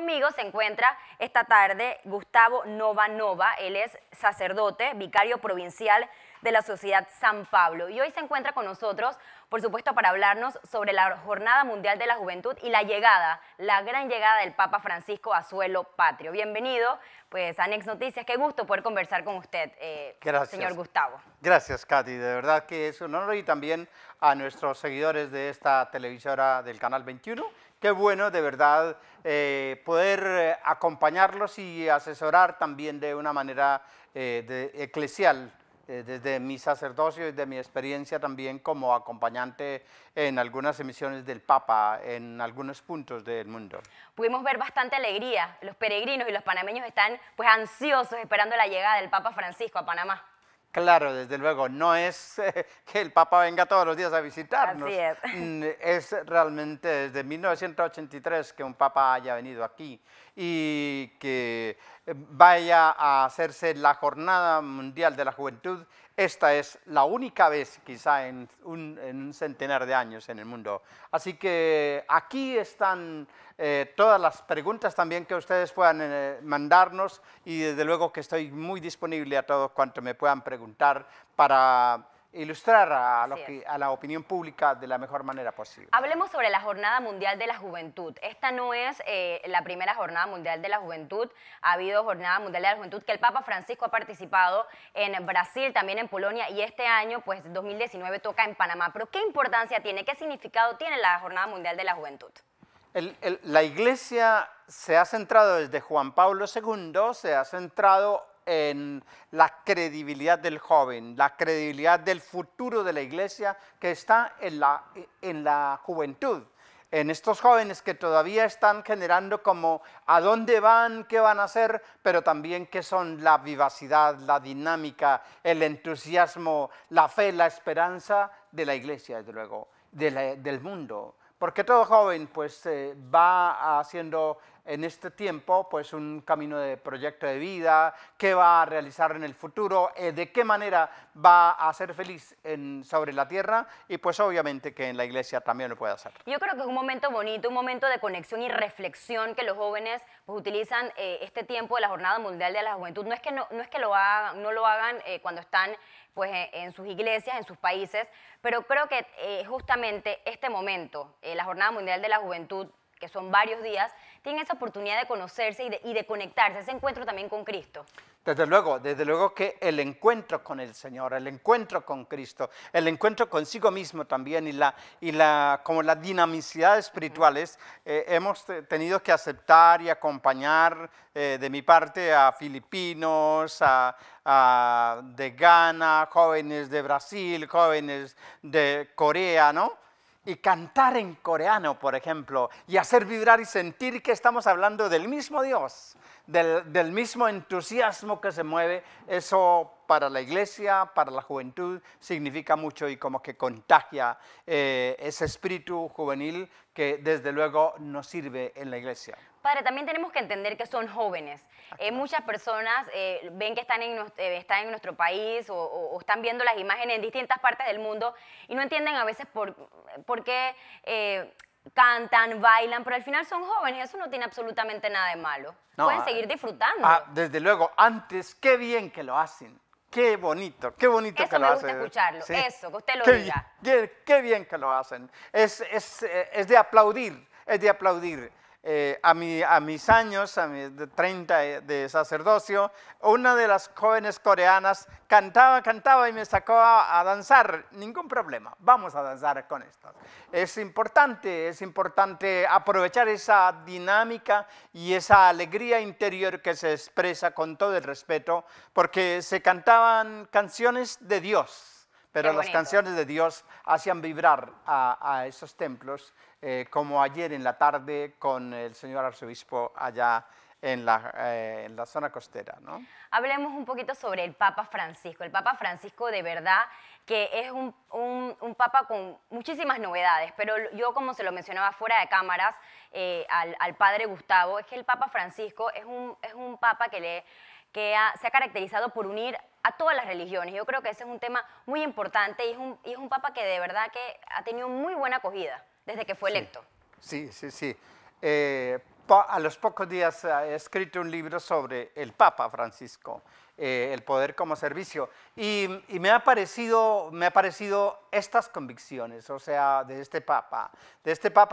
Conmigo se encuentra esta tarde Gustavo Nova. Él es sacerdote, vicario provincial de la Sociedad San Pablo. Y hoy se encuentra con nosotros, por supuesto, para hablarnos sobre la Jornada Mundial de la Juventud y la gran llegada del Papa Francisco a suelo patrio. Bienvenido, pues, a Next Noticias. Qué gusto poder conversar con usted, señor Gustavo. Gracias, Katy. De verdad que es un honor, y también a nuestros seguidores de esta televisora del Canal 21. Qué bueno, de verdad, poder acompañarlos y asesorar también de una manera eclesial, desde mi sacerdocio y de mi experiencia también como acompañante en algunas emisiones del Papa en algunos puntos del mundo. Pudimos ver bastante alegría. Los peregrinos y los panameños están, pues, ansiosos esperando la llegada del Papa Francisco a Panamá. Claro, desde luego, no es que el Papa venga todos los días a visitarnos. Así es. Es realmente desde 1983 que un Papa haya venido aquí y que vaya a hacerse la Jornada Mundial de la Juventud. Esta es la única vez, quizá en un centenar de años en el mundo. Así que aquí están todas las preguntas también que ustedes puedan mandarnos, y desde luego que estoy muy disponible a todos cuantos me puedan preguntar para ilustrar a la opinión pública de la mejor manera posible. Hablemos sobre la Jornada Mundial de la Juventud. Esta no es la primera Jornada Mundial de la Juventud. Ha habido Jornada Mundial de la Juventud que el Papa Francisco ha participado en Brasil, también en Polonia, y este año, pues 2019, toca en Panamá. Pero ¿qué importancia tiene, qué significado tiene la Jornada Mundial de la Juventud? La Iglesia se ha centrado desde Juan Pablo II, se ha centrado en la credibilidad del joven, la credibilidad del futuro de la Iglesia, que está en la juventud, en estos jóvenes que todavía están generando como a dónde van, qué van a hacer, pero también qué son la vivacidad, la dinámica, el entusiasmo, la fe, la esperanza de la Iglesia, desde luego, del mundo. Porque todo joven pues va haciendo en este tiempo pues un camino de proyecto de vida, qué va a realizar en el futuro, de qué manera va a ser feliz sobre la tierra, y pues obviamente que en la Iglesia también lo puede hacer. Yo creo que es un momento bonito, un momento de conexión y reflexión que los jóvenes pues utilizan este tiempo de la Jornada Mundial de la Juventud. No es que no lo hagan cuando están pues en sus iglesias, en sus países, pero creo que justamente este momento, la Jornada Mundial de la Juventud, que son varios días, tienen esa oportunidad de conocerse y de conectarse, ese encuentro también con Cristo. Desde luego que el encuentro con el Señor, el encuentro con Cristo, el encuentro consigo mismo también, como las dinamicidades espirituales, hemos tenido que aceptar y acompañar de mi parte a filipinos, de Ghana, jóvenes de Brasil, jóvenes de Corea, ¿no? Y cantar en coreano, por ejemplo, y hacer vibrar y sentir que estamos hablando del mismo Dios, del mismo entusiasmo que se mueve. Eso para la Iglesia, para la juventud, significa mucho, y como que contagia ese espíritu juvenil que desde luego nos sirve en la Iglesia. Padre, también tenemos que entender que son jóvenes. Muchas personas ven que están en nuestro país o están viendo las imágenes en distintas partes del mundo y no entienden a veces por qué cantan, bailan, pero al final son jóvenes. Eso no tiene absolutamente nada de malo. No, pueden seguir disfrutando. Desde luego, antes, qué bien que lo hacen. Qué bonito que lo hacen. Eso me gusta escucharlo, sí. Eso, que usted lo diga. Qué bien que lo hacen. Es de aplaudir, es de aplaudir. A mis años, a mis 30 de sacerdocio, una de las jóvenes coreanas cantaba y me sacó a danzar. Ningún problema, vamos a danzar con esto. Es importante aprovechar esa dinámica y esa alegría interior que se expresa con todo el respeto, porque se cantaban canciones de Dios, pero las canciones de Dios hacían vibrar a esos templos, como ayer en la tarde con el señor arzobispo allá en la zona costera, ¿no? Hablemos un poquito sobre el Papa Francisco. El Papa Francisco, de verdad que es un Papa con muchísimas novedades, pero yo, como se lo mencionaba fuera de cámaras al padre Gustavo, es que el Papa Francisco es un Papa que se ha caracterizado por unir a todas las religiones. Yo creo que ese es un tema muy importante y es un Papa que de verdad que ha tenido muy buena acogida desde que fue electo. Sí. a los pocos días he escrito un libro sobre el Papa Francisco, el poder como servicio, y me ha parecido estas convicciones, o sea, de este Papa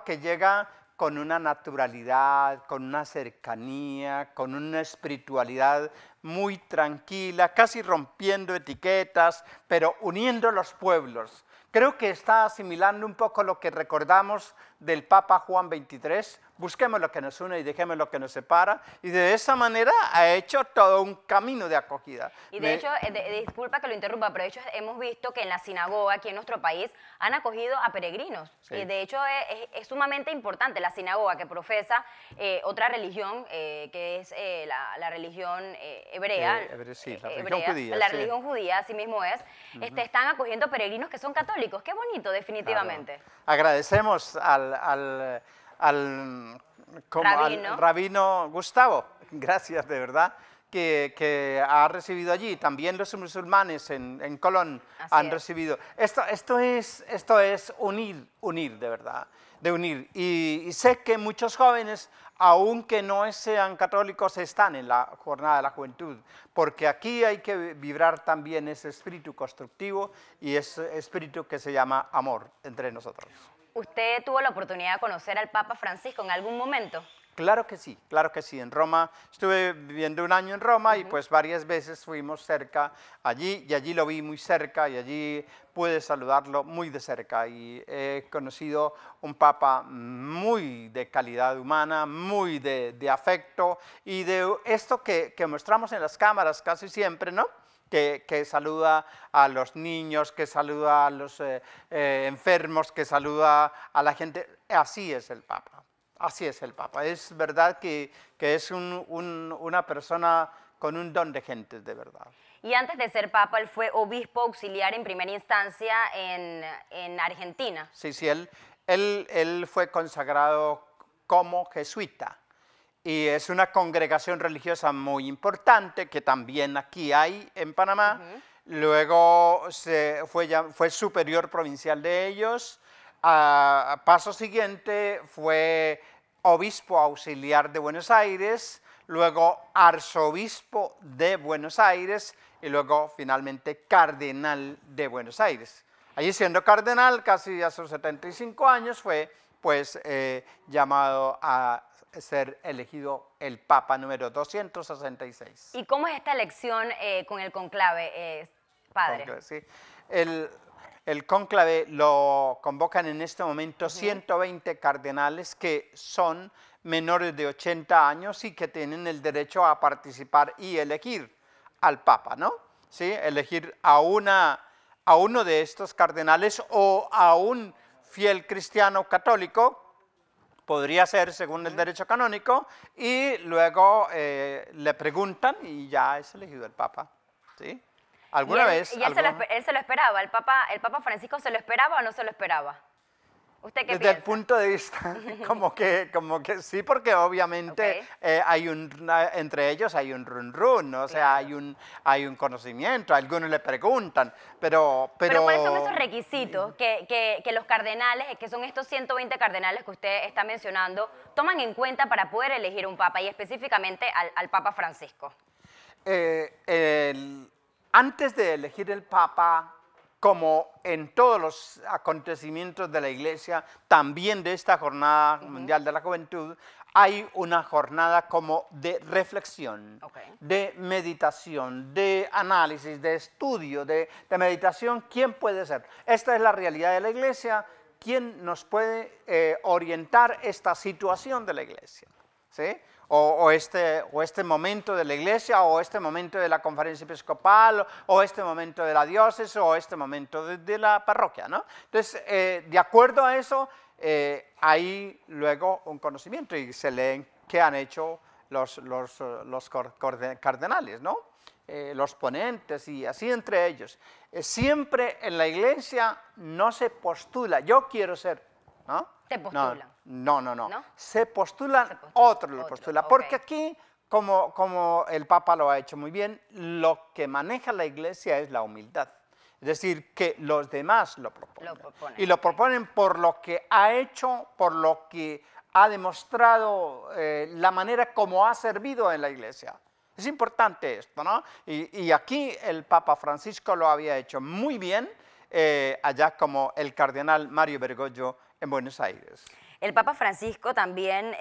que llega con una naturalidad, con una cercanía, con una espiritualidad muy tranquila, casi rompiendo etiquetas, pero uniendo los pueblos. Creo que está asimilando un poco lo que recordamos del Papa Juan XXIII. Busquemos lo que nos une y dejemos lo que nos separa. Y de esa manera ha hecho todo un camino de acogida. Y de hecho, disculpa que lo interrumpa, pero de hecho hemos visto que en la sinagoga aquí en nuestro país han acogido a peregrinos. Sí. Y de hecho es sumamente importante la sinagoga que profesa otra religión, que es la religión hebrea. Sí, la religión judía. La sí. religión judía, así mismo es. Están acogiendo peregrinos que son católicos. Qué bonito, definitivamente. Claro. Agradecemos al rabino Gustavo, gracias de verdad, que ha recibido allí. También los musulmanes en Colón han recibido. Esto es unir de verdad, de unir. Y sé que muchos jóvenes, aunque no sean católicos, están en la jornada de la juventud, porque aquí hay que vibrar también ese espíritu constructivo y ese espíritu que se llama amor entre nosotros. ¿Usted tuvo la oportunidad de conocer al Papa Francisco en algún momento? Claro que sí, claro que sí. En Roma, estuve viviendo un año en Roma y pues varias veces fuimos cerca allí y allí lo vi muy cerca y allí pude saludarlo muy de cerca y he conocido un Papa muy de calidad humana, muy de afecto y de esto que mostramos en las cámaras casi siempre, ¿no? Que saluda a los niños, que saluda a los enfermos, que saluda a la gente. Así es el Papa, así es el Papa. Es verdad que es una persona con un don de gente, de verdad. Y antes de ser Papa, él fue obispo auxiliar en primera instancia en Argentina. Sí, sí, él fue consagrado como jesuita. Y es una congregación religiosa muy importante que también aquí hay en Panamá. Luego fue superior provincial de ellos. A paso siguiente fue obispo auxiliar de Buenos Aires, luego arzobispo de Buenos Aires y luego finalmente cardenal de Buenos Aires. Allí siendo cardenal, casi a sus 75 años, fue pues llamado a ser elegido el Papa número 266. ¿Y cómo es esta elección con el conclave, padre? Sí. El cónclave lo convocan en este momento 120 cardenales que son menores de 80 años y que tienen el derecho a participar y elegir al Papa, ¿no? ¿Sí? Elegir a uno de estos cardenales o a un fiel cristiano católico, podría ser según el derecho canónico, y luego le preguntan y ya es elegido el Papa, ¿sí? ¿Alguna vez? ¿Y él se lo esperaba? ¿El Papa Francisco se lo esperaba o no se lo esperaba? ¿Usted qué piensa? Desde el punto de vista, como que sí, porque obviamente entre ellos hay un run, o sea, hay un conocimiento, algunos le preguntan, pero ¿cuáles son esos requisitos que los cardenales, que son estos 120 cardenales que usted está mencionando, toman en cuenta para poder elegir un papa y específicamente al Papa Francisco? Antes de elegir el Papa, como en todos los acontecimientos de la Iglesia, también de esta Jornada Mundial de la Juventud, hay una jornada como de reflexión, de meditación, de análisis, de estudio, de meditación. ¿Quién puede ser? Esta es la realidad de la Iglesia. ¿Quién nos puede orientar esta situación de la Iglesia? ¿Sí? O este momento de la Iglesia, o este momento de la conferencia episcopal, o este momento de la diócesis, o este momento de la parroquia, ¿no? Entonces, de acuerdo a eso, hay luego un conocimiento y se leen qué han hecho los cardenales, ¿no? Los ponentes y así entre ellos. Siempre en la Iglesia no se postula, yo quiero ser, ¿no? ¿Se postulan? No. Se postulan, otro lo postula. Porque aquí, como el Papa lo ha hecho muy bien, lo que maneja la Iglesia es la humildad. Es decir, que los demás lo proponen. Y lo proponen por lo que ha hecho, por lo que ha demostrado la manera como ha servido en la Iglesia. Es importante esto, ¿no? Y aquí el Papa Francisco lo había hecho muy bien, allá como el cardenal Mario Bergoglio en Buenos Aires. El Papa Francisco también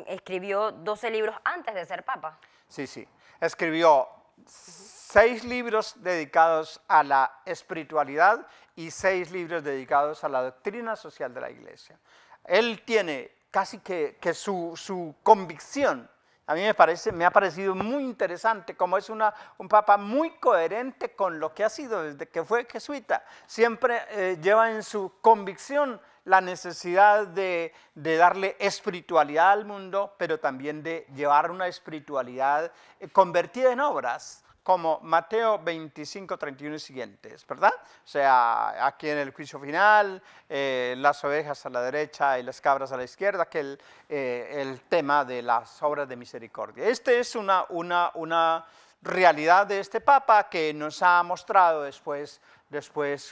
escribió 12 libros antes de ser Papa. Sí, sí. Escribió 6 libros dedicados a la espiritualidad y 6 libros dedicados a la doctrina social de la Iglesia. Él tiene casi que su convicción. A mí me ha parecido muy interesante como es un papa muy coherente con lo que ha sido desde que fue jesuita. Siempre lleva en su convicción la necesidad de darle espiritualidad al mundo, pero también de llevar una espiritualidad convertida en obras, como Mateo 25, 31 y siguientes, ¿verdad? O sea, aquí en el juicio final, las ovejas a la derecha y las cabras a la izquierda, que el tema de las obras de misericordia. Esta es una realidad de este Papa que nos ha mostrado después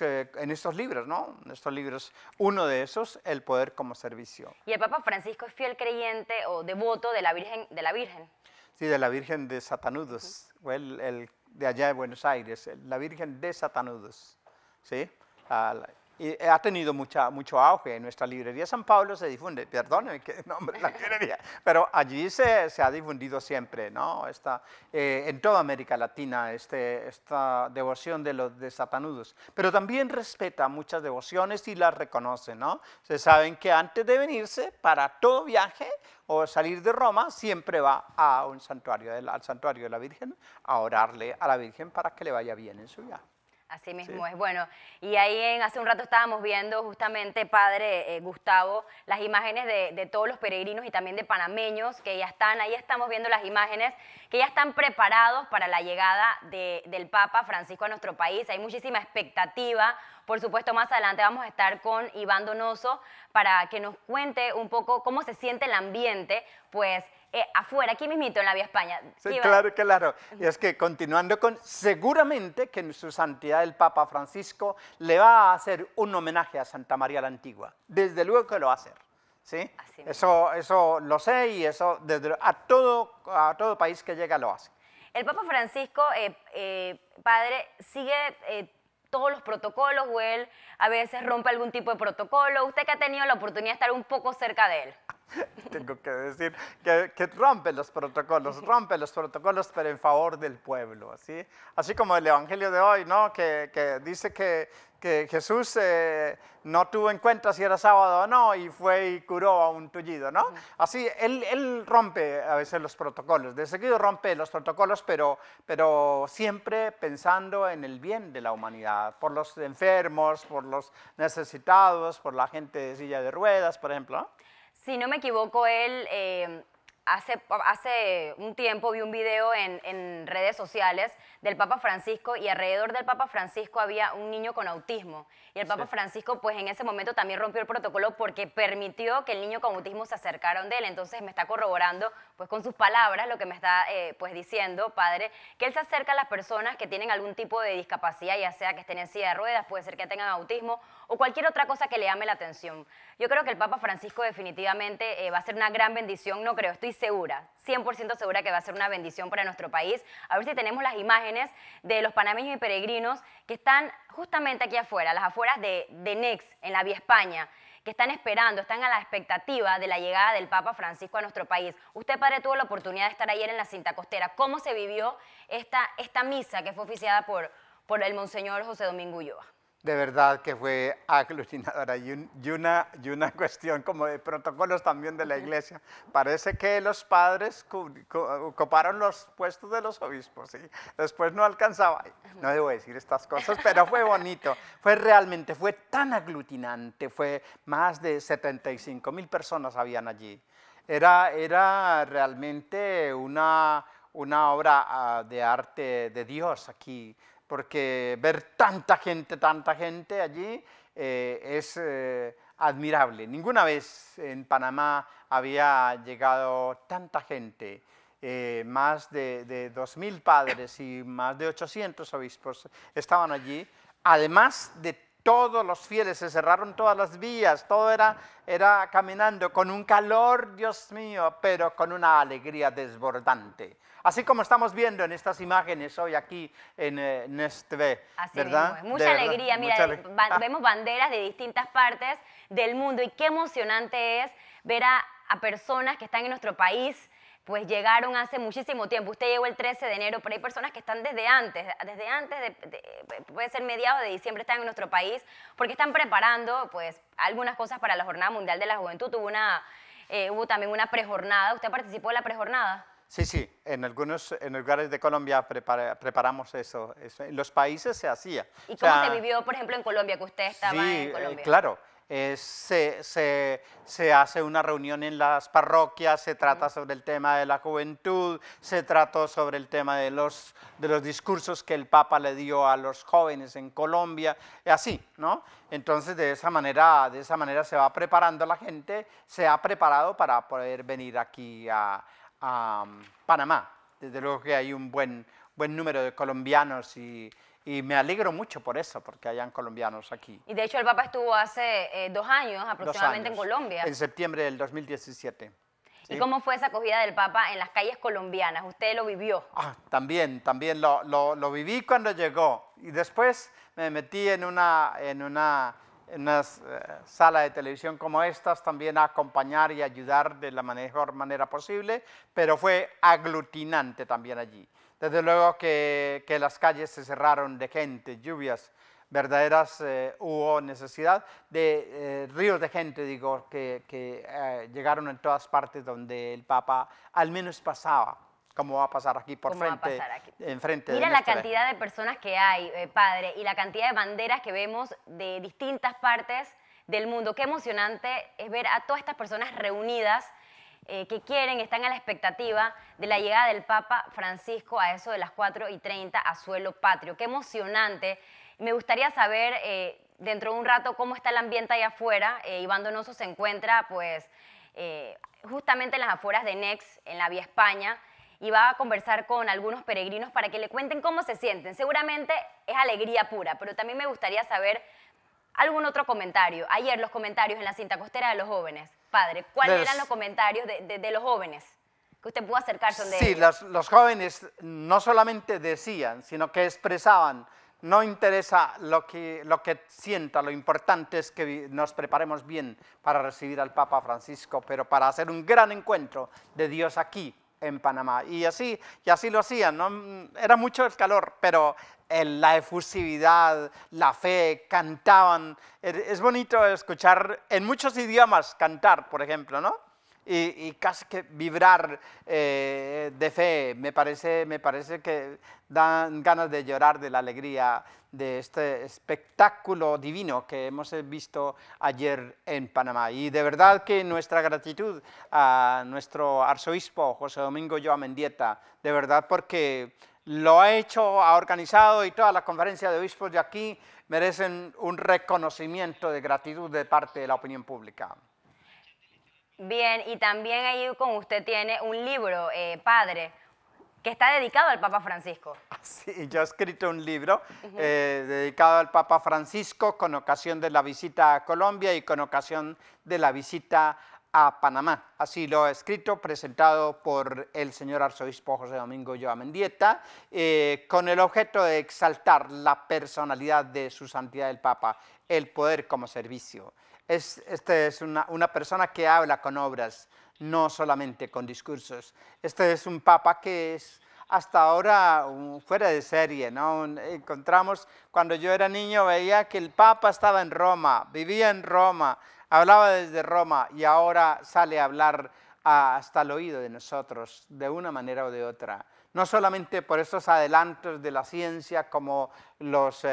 en estos libros, ¿no? En estos libros, uno de esos, el poder como servicio. Y el Papa Francisco es fiel creyente o devoto de la Virgen. Sí, de la Virgen de Satanudos, o el de allá de Buenos Aires, la Virgen de Satanudos, ¿sí? Y ha tenido mucho auge. En nuestra librería San Pablo se difunde, perdónenme qué nombre la librería, pero allí se ha difundido siempre, ¿no? En toda América Latina esta devoción de Satanudos, pero también respeta muchas devociones y las reconoce, ¿no? Se saben que antes de venirse, para todo viaje o salir de Roma, siempre va a un santuario, al santuario de la Virgen, a orarle a la Virgen para que le vaya bien en su viaje. Así mismo Sí. es. Bueno, y ahí hace un rato estábamos viendo justamente, padre Gustavo, las imágenes de todos los peregrinos y también de panameños que ya están, ahí estamos viendo las imágenes, que ya están preparados para la llegada del Papa Francisco a nuestro país. Hay muchísima expectativa. Por supuesto, más adelante vamos a estar con Iván Donoso para que nos cuente un poco cómo se siente el ambiente, pues, afuera, aquí mismito en la Vía España. Sí, claro, claro. Y es que continuando seguramente que su santidad el Papa Francisco le va a hacer un homenaje a Santa María la Antigua. Desde luego que lo va a hacer. ¿Sí? Eso lo sé y eso a todo país que llega lo hace. El Papa Francisco, padre, sigue todos los protocolos o él a veces rompe algún tipo de protocolo. Usted que ha tenido la oportunidad de estar un poco cerca de él. Tengo que decir que rompe los protocolos, pero en favor del pueblo, ¿sí? Así como el Evangelio de hoy, ¿no? Que dice que Jesús no tuvo en cuenta si era sábado o no y fue y curó a un tullido, ¿no? Así, él rompe a veces los protocolos, de seguido rompe los protocolos, pero siempre pensando en el bien de la humanidad, por los enfermos, por los necesitados, por la gente de silla de ruedas, por ejemplo, ¿no? Si no me equivoco, él hace un tiempo vi un video en redes sociales del Papa Francisco y alrededor del Papa Francisco había un niño con autismo. Y el Papa Francisco, pues en ese momento también rompió el protocolo porque permitió que el niño con autismo se acercara de él. Entonces me está corroborando, pues con sus palabras, lo que me está pues diciendo, padre, que él se acerca a las personas que tienen algún tipo de discapacidad, ya sea que estén en silla de ruedas, puede ser que tengan autismo o cualquier otra cosa que le llame la atención. Yo creo que el Papa Francisco definitivamente va a ser una gran bendición, no creo, estoy segura, 100% segura que va a ser una bendición para nuestro país. A ver si tenemos las imágenes de los panameños y peregrinos que están justamente aquí afuera, las afueras de Nex, en la Vía España, que están esperando, están a la expectativa de la llegada del Papa Francisco a nuestro país. Usted, padre, tuvo la oportunidad de estar ayer en la Cinta Costera. ¿Cómo se vivió esta misa que fue oficiada por el Monseñor José Domingo Ulloa? De verdad que fue aglutinadora y una cuestión como de protocolos también de la Iglesia. Parece que los padres ocuparon los puestos de los obispos, ¿sí? Después no alcanzaba, no debo decir estas cosas, pero fue bonito, fue tan aglutinante, fue más de 75.000 personas habían allí. Era realmente una obra de arte de Dios aquí, porque ver tanta gente allí es admirable. Ninguna vez en Panamá había llegado tanta gente, más de 2.000 padres y más de 800 obispos estaban allí, además de todos los fieles, se cerraron todas las vías, todo era caminando con un calor, Dios mío, pero con una alegría desbordante. Así como estamos viendo en estas imágenes hoy aquí en este, Así ¿verdad? mismo es. Mucha alegría, mira, vemos banderas de distintas partes del mundo y qué emocionante es ver a personas que están en nuestro país, pues llegaron hace muchísimo tiempo. Usted llegó el 13 de enero, pero hay personas que están desde antes puede ser mediados de diciembre, están en nuestro país, porque están preparando pues algunas cosas para la Jornada Mundial de la Juventud. Hubo también una prejornada. ¿Usted participó en la prejornada? Sí, sí, en algunos lugares de Colombia preparamos eso. En los países se hacía. ¿Y cómo se vivió, por ejemplo, en Colombia, que usted estaba en Colombia? Claro. Se hace una reunión en las parroquias, se trata sobre el tema de la juventud, se trató sobre el tema de los discursos que el Papa le dio a los jóvenes en Colombia, y así, ¿no? Entonces, de esa manera se va preparando la gente, se ha preparado para poder venir aquí a Panamá. Desde luego que hay un buen número de colombianos y me alegro mucho por eso, porque hayan colombianos aquí. Y de hecho el Papa estuvo hace 2 años aproximadamente en Colombia. En septiembre del 2017. ¿Sí? ¿Y ¿Sí? cómo fue esa acogida del Papa en las calles colombianas? ¿Usted lo vivió? También lo viví cuando llegó. Y después me metí en una sala de televisión como estas, también a acompañar y ayudar de la mejor manera posible, pero fue aglutinante también allí. Desde luego que las calles se cerraron de gente, lluvias verdaderas, hubo necesidad de ríos de gente, digo, que llegaron en todas partes donde el Papa al menos pasaba, como va a pasar aquí por frente. Enfrente Mira la cantidad de personas que hay, padre, y la cantidad de banderas que vemos de distintas partes del mundo. Qué emocionante es ver a todas estas personas reunidas que están a la expectativa de la llegada del Papa Francisco a eso de las 4:30 a suelo patrio. Qué emocionante. Me gustaría saber dentro de un rato cómo está el ambiente allá afuera. Iván Donoso se encuentra pues justamente en las afueras de Nex, en la Vía España, y va a conversar con algunos peregrinos para que le cuenten cómo se sienten. Seguramente es alegría pura, pero también me gustaría saber algún otro comentario. Ayer los comentarios en la cinta costera de los jóvenes. Padre, ¿cuáles eran los comentarios de los jóvenes que usted pudo acercarse donde ellos? Sí, los jóvenes no solamente decían, sino que expresaban: no interesa lo que sienta, lo importante es que nos preparemos bien para recibir al Papa Francisco, pero para hacer un gran encuentro de Dios aquí en Panamá. Y así lo hacían, ¿no? Era mucho el calor, pero la efusividad, la fe, cantaban. Es bonito escuchar en muchos idiomas cantar, por ejemplo, ¿no? Y casi que vibrar de fe. Me parece que dan ganas de llorar de la alegría de este espectáculo divino que hemos visto ayer en Panamá. Y de verdad que nuestra gratitud a nuestro arzobispo José Domingo Ulloa Mendieta, de verdad, porque lo ha hecho, ha organizado, y toda la conferencia de obispos de aquí merecen un reconocimiento de gratitud de parte de la opinión pública. Bien, y también ahí con usted tiene un libro, padre, que está dedicado al Papa Francisco. Sí, yo he escrito un libro dedicado al Papa Francisco con ocasión de la visita a Colombia y con ocasión de la visita a Panamá. Así lo he escrito, presentado por el señor arzobispo José Domingo Ulloa Mendieta, con el objeto de exaltar la personalidad de su santidad el Papa, el poder como servicio. Este es una persona que habla con obras, no solamente con discursos. Este es un Papa que es hasta ahora fuera de serie, ¿no? Encontramos, cuando yo era niño veía que el Papa estaba en Roma, vivía en Roma, hablaba desde Roma, y ahora sale a hablar hasta el oído de nosotros, de una manera o de otra. No solamente por estos adelantos de la ciencia, como los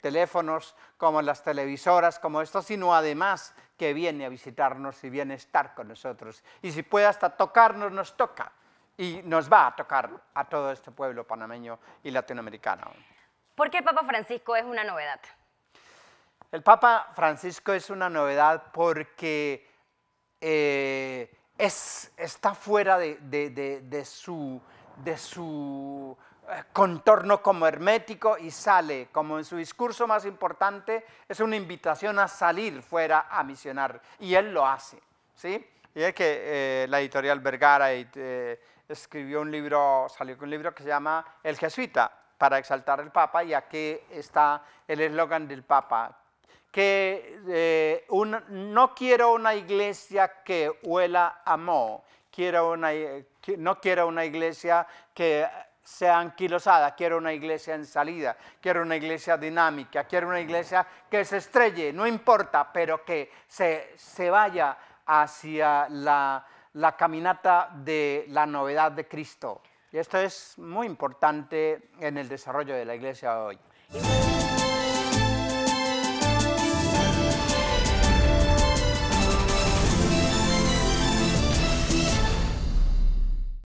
teléfonos, como las televisoras, como esto, sino además que viene a visitarnos y viene a estar con nosotros. Y si puede hasta tocarnos, nos toca. Y nos va a tocar a todo este pueblo panameño y latinoamericano. ¿Por qué el Papa Francisco es una novedad? El Papa Francisco es una novedad porque está fuera de su contorno como hermético y sale, como en su discurso más importante, es una invitación a salir fuera a misionar, y él lo hace, ¿sí? Y es que la editorial Vergara escribió un libro, salió con un libro que se llama El Jesuita, para exaltar al Papa, y aquí está el eslogan del Papa, que no quiero una iglesia que huela a moho, no quiero una iglesia que sea anquilosada, quiero una iglesia en salida, quiero una iglesia dinámica, quiero una iglesia que se estrelle, no importa, pero que se vaya hacia la caminata de la novedad de Cristo. Y esto es muy importante en el desarrollo de la iglesia hoy.